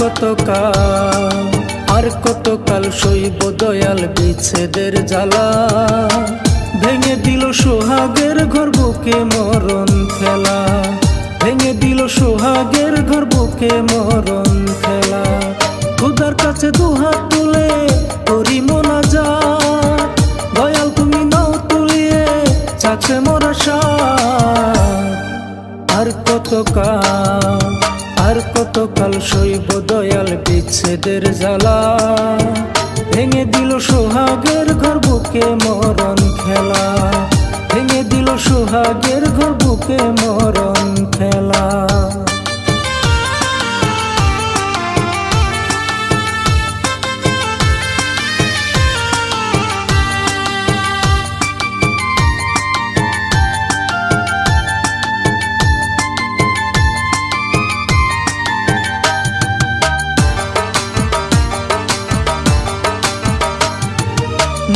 কতকাল আর কতকাল সইব দয়াল বিচ্ছেদের জ্বালা। ভেঙে দিল সোহাগের ঘর বুকে মরণ খেলা, ভেঙে দিল সোহাগের ঘর বুকে মরণ খেলা। খোদার কাছে দুহাত তুলে করি মোনাজাত, দয়াল তুমি নাও তুলিয়ে চাচ্ছে মোর আশা। আর কতকাল আর কতকাল সইব দয়াল বিচ্ছেদের জ্বালা। ভেঙে দিল সোহাগের ঘর বুকে মরণ খেলা, ভেঙে দিল সোহাগের ঘর বুকে মরণ খেলা।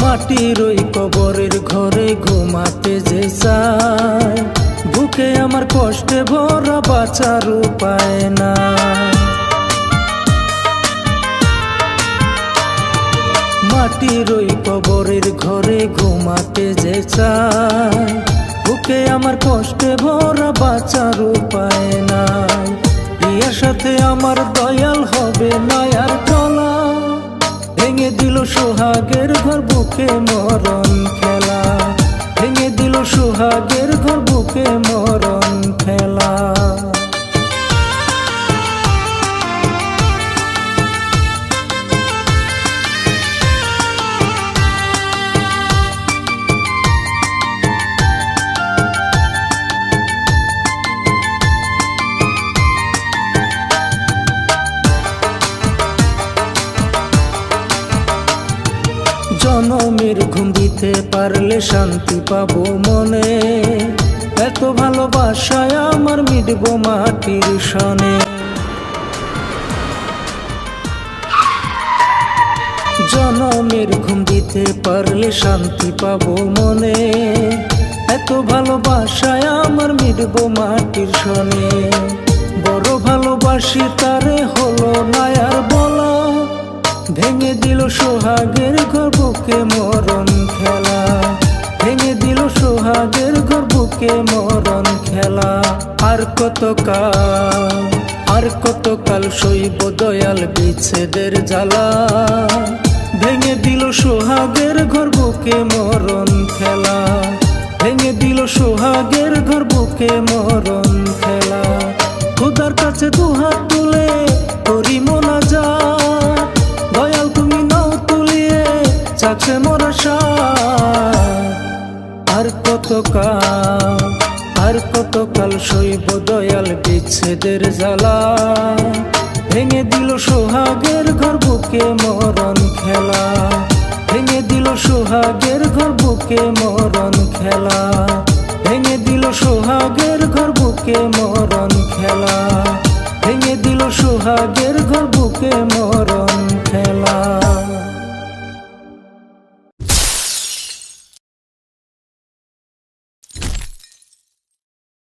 মাটির ওই কবরের ঘরে ঘুমাতে যে চায়, বুকে আমার কষ্টে ভরা বাঁচার উপায় না। মাটির ওই কবরের ঘরে ঘুমাতে যে চায়, বুকে আমার কষ্টে ভরা বাঁচার উপায় নাই। প্রিয়ার সাথে আমার দয়াল হবে নয়ার চলা, ভেঙে দিল সোহাগের ঘর বুকে মরণ খেলা, ভেঙে দিল সোহাগের ঘর বুকে মরণ খেলা। জনমের ঘুম দিতে পারলে শান্তি পাবো মনে, এত ভালোবাসায় আমার মিটবো মাটির সনে। জনমের ঘুম দিতে পারলে শান্তি পাবো মনে, এত ভালোবাসায় আমার মিটবো মাটির সনে। বড় ভালোবাসি তারে হলো না আর বলা, ভেঙে দিল সোহাগের ঘর বুকে মরণ খেলা, ভেঙে দিল সোহাগের ঘর বুকে মরণ খেলা। আর কতকাল আর কতকাল সইব দয়াল বিচ্ছেদের জ্বালা। ভেঙে দিল সোহাগের ঘর বুকে মরণ খেলা, ভেঙে দিল সোহাগের ঘর বুকে মরণ খেলা। খোদার কাছে দুহাত তুলে করি মোনাজাত, দয়াল তুমি নাও তুলিয়ে চাচ্ছে মোর আশা। আর কতকাল আর কতকাল সইব দয়াল বিচ্ছেদের জ্বালা। ভেঙে দিল সোহাগের ঘর বুকে মরণ খেলা, ভেঙে দিল সোহাগের ঘর বুকে মরণ খেলা, ভেঙে দিল সোহাগের ঘর বুকে মরণ খেলা, ভেঙে দিল সোহাগের ঘর বুকে মরণ